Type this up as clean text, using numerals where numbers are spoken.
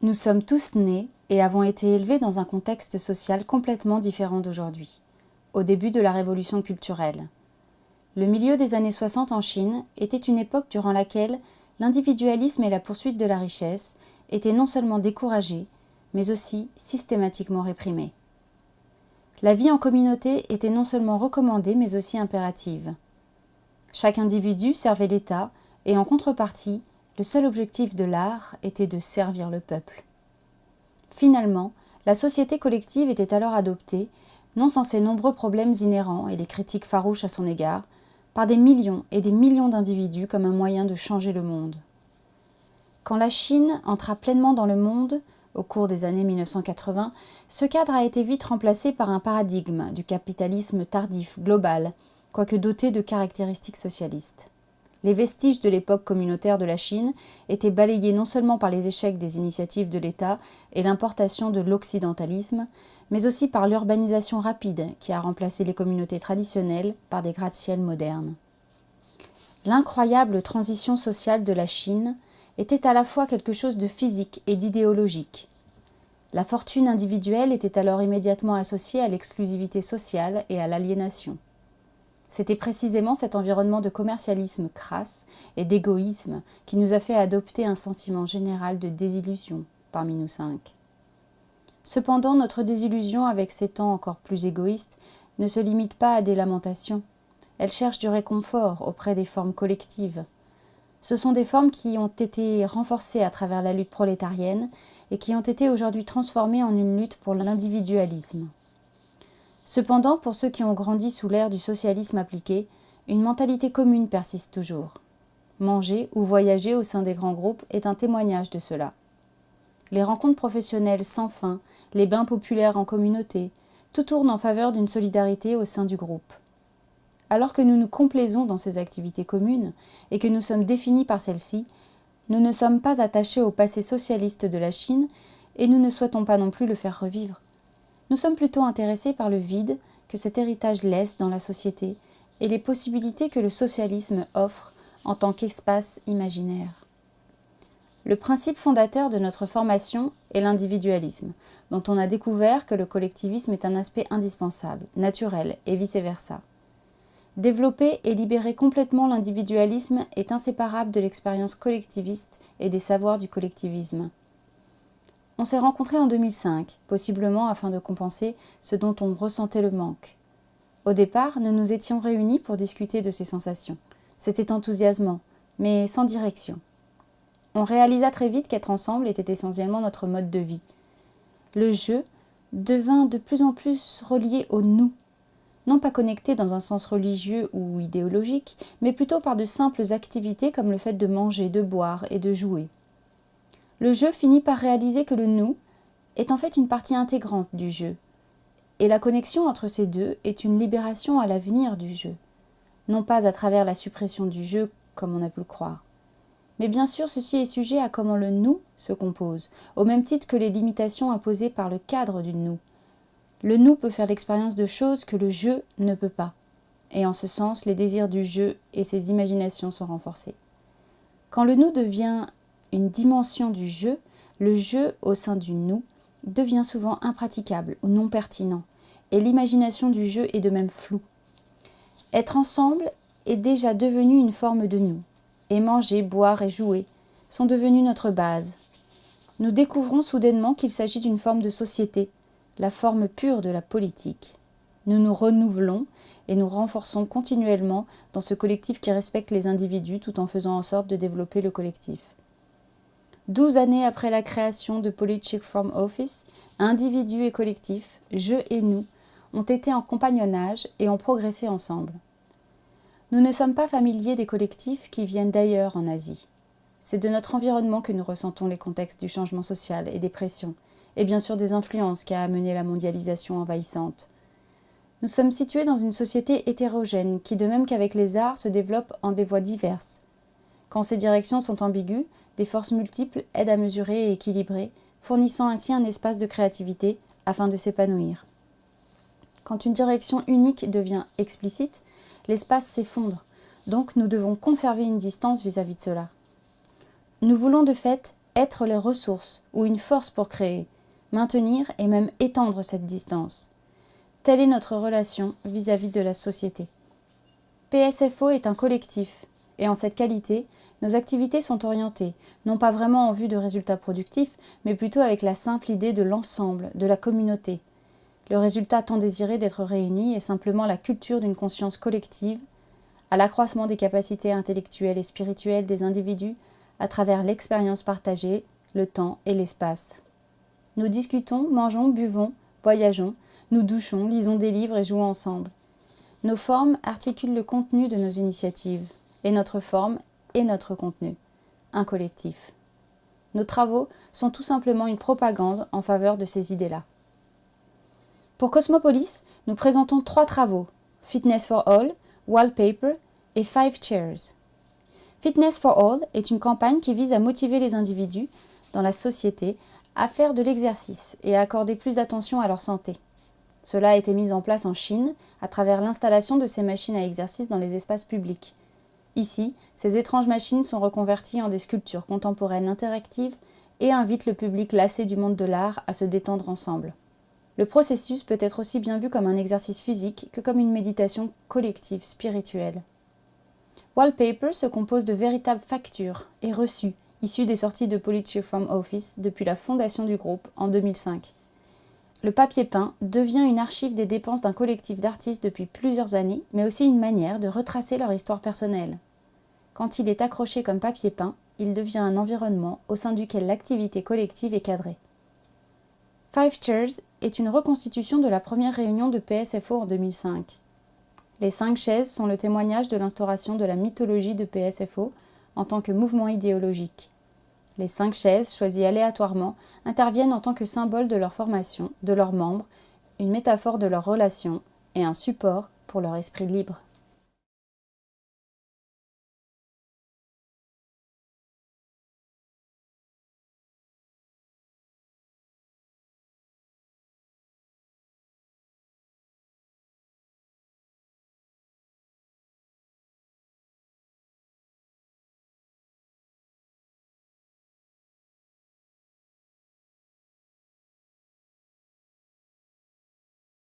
Nous sommes tous nés et avons été élevés dans un contexte social complètement différent d'aujourd'hui, au début de la révolution culturelle. Le milieu des années 60 en Chine était une époque durant laquelle l'individualisme et la poursuite de la richesse étaient non seulement découragés, mais aussi systématiquement réprimés. La vie en communauté était non seulement recommandée, mais aussi impérative. Chaque individu servait l'État et en contrepartie, le seul objectif de l'art était de servir le peuple. Finalement, la société collective était alors adoptée, non sans ses nombreux problèmes inhérents et les critiques farouches à son égard, par des millions et des millions d'individus comme un moyen de changer le monde. Quand la Chine entra pleinement dans le monde, au cours des années 1980, ce cadre a été vite remplacé par un paradigme du capitalisme tardif, global, quoique doté de caractéristiques socialistes. Les vestiges de l'époque communautaire de la Chine étaient balayés non seulement par les échecs des initiatives de l'État et l'importation de l'occidentalisme, mais aussi par l'urbanisation rapide qui a remplacé les communautés traditionnelles par des gratte-ciel modernes. L'incroyable transition sociale de la Chine était à la fois quelque chose de physique et d'idéologique. La fortune individuelle était alors immédiatement associée à l'exclusivité sociale et à l'aliénation. C'était précisément cet environnement de commercialisme crasse et d'égoïsme qui nous a fait adopter un sentiment général de désillusion parmi nous cinq. Cependant, notre désillusion avec ces temps encore plus égoïstes ne se limite pas à des lamentations. Elle cherche du réconfort auprès des formes collectives. Ce sont des formes qui ont été renforcées à travers la lutte prolétarienne et qui ont été aujourd'hui transformées en une lutte pour l'individualisme. Cependant, pour ceux qui ont grandi sous l'ère du socialisme appliqué, une mentalité commune persiste toujours. Manger ou voyager au sein des grands groupes est un témoignage de cela. Les rencontres professionnelles sans fin, les bains populaires en communauté, tout tourne en faveur d'une solidarité au sein du groupe. Alors que nous nous complaisons dans ces activités communes et que nous sommes définis par celles-ci, nous ne sommes pas attachés au passé socialiste de la Chine et nous ne souhaitons pas non plus le faire revivre. Nous sommes plutôt intéressés par le vide que cet héritage laisse dans la société et les possibilités que le socialisme offre en tant qu'espace imaginaire. Le principe fondateur de notre formation est l'individualisme, dont on a découvert que le collectivisme est un aspect indispensable, naturel et vice-versa. Développer et libérer complètement l'individualisme est inséparable de l'expérience collectiviste et des savoirs du collectivisme. On s'est rencontrés en 2005, possiblement afin de compenser ce dont on ressentait le manque. Au départ, nous nous étions réunis pour discuter de ces sensations. C'était enthousiasmant, mais sans direction. On réalisa très vite qu'être ensemble était essentiellement notre mode de vie. Le jeu devint de plus en plus relié au « nous », non pas connecté dans un sens religieux ou idéologique, mais plutôt par de simples activités comme le fait de manger, de boire et de jouer. Le jeu finit par réaliser que le « nous » est en fait une partie intégrante du jeu, et la connexion entre ces deux est une libération à l'avenir du jeu, non pas à travers la suppression du jeu comme on a pu le croire. Mais bien sûr, ceci est sujet à comment le « nous » se compose, au même titre que les limitations imposées par le cadre du « nous ». Le « nous » peut faire l'expérience de choses que le jeu ne peut pas, et en ce sens, les désirs du jeu et ses imaginations sont renforcés. Quand le « nous » devient une dimension du jeu, le jeu au sein du « nous » devient souvent impraticable ou non pertinent, et l'imagination du jeu est de même floue. Être ensemble est déjà devenu une forme de nous, et manger, boire et jouer sont devenus notre base. Nous découvrons soudainement qu'il s'agit d'une forme de société, la forme pure de la politique. Nous nous renouvelons et nous renforçons continuellement dans ce collectif qui respecte les individus tout en faisant en sorte de développer le collectif. 12 années après la création de Politic from Office, individus et collectifs, je et nous, ont été en compagnonnage et ont progressé ensemble. Nous ne sommes pas familiers des collectifs qui viennent d'ailleurs en Asie. C'est de notre environnement que nous ressentons les contextes du changement social et des pressions, et bien sûr des influences qui a amené la mondialisation envahissante. Nous sommes situés dans une société hétérogène qui, de même qu'avec les arts, se développe en des voies diverses. Quand ces directions sont ambiguës, des forces multiples aident à mesurer et équilibrer, fournissant ainsi un espace de créativité afin de s'épanouir. Quand une direction unique devient explicite, l'espace s'effondre, donc nous devons conserver une distance vis-à-vis de cela. Nous voulons de fait être les ressources ou une force pour créer, maintenir et même étendre cette distance. Telle est notre relation vis-à-vis de la société. PSFO est un collectif, et en cette qualité, nos activités sont orientées, non pas vraiment en vue de résultats productifs, mais plutôt avec la simple idée de l'ensemble, de la communauté. Le résultat tant désiré d'être réunis est simplement la culture d'une conscience collective, à l'accroissement des capacités intellectuelles et spirituelles des individus à travers l'expérience partagée, le temps et l'espace. Nous discutons, mangeons, buvons, voyageons, nous douchons, lisons des livres et jouons ensemble. Nos formes articulent le contenu de nos initiatives, et notre forme est notre contenu, un collectif. Nos travaux sont tout simplement une propagande en faveur de ces idées-là. Pour Cosmopolis, nous présentons 3 travaux, Fitness for All, Wallpaper et 5 Chairs. Fitness for All est une campagne qui vise à motiver les individus dans la société à faire de l'exercice et à accorder plus d'attention à leur santé. Cela a été mis en place en Chine à travers l'installation de ces machines à exercice dans les espaces publics. Ici, ces étranges machines sont reconverties en des sculptures contemporaines interactives et invitent le public lassé du monde de l'art à se détendre ensemble. Le processus peut être aussi bien vu comme un exercice physique que comme une méditation collective spirituelle. Wallpaper se compose de véritables factures et reçus issus des sorties de Pulitzer from Office depuis la fondation du groupe en 2005. Le papier peint devient une archive des dépenses d'un collectif d'artistes depuis plusieurs années, mais aussi une manière de retracer leur histoire personnelle. Quand il est accroché comme papier peint, il devient un environnement au sein duquel l'activité collective est cadrée. 5 Chairs est une reconstitution de la première réunion de PSFO en 2005. Les 5 chaises sont le témoignage de l'instauration de la mythologie de PSFO en tant que mouvement idéologique. Les 5 chaises, choisies aléatoirement, interviennent en tant que symbole de leur formation, de leurs membres, une métaphore de leur relation et un support pour leur esprit libre.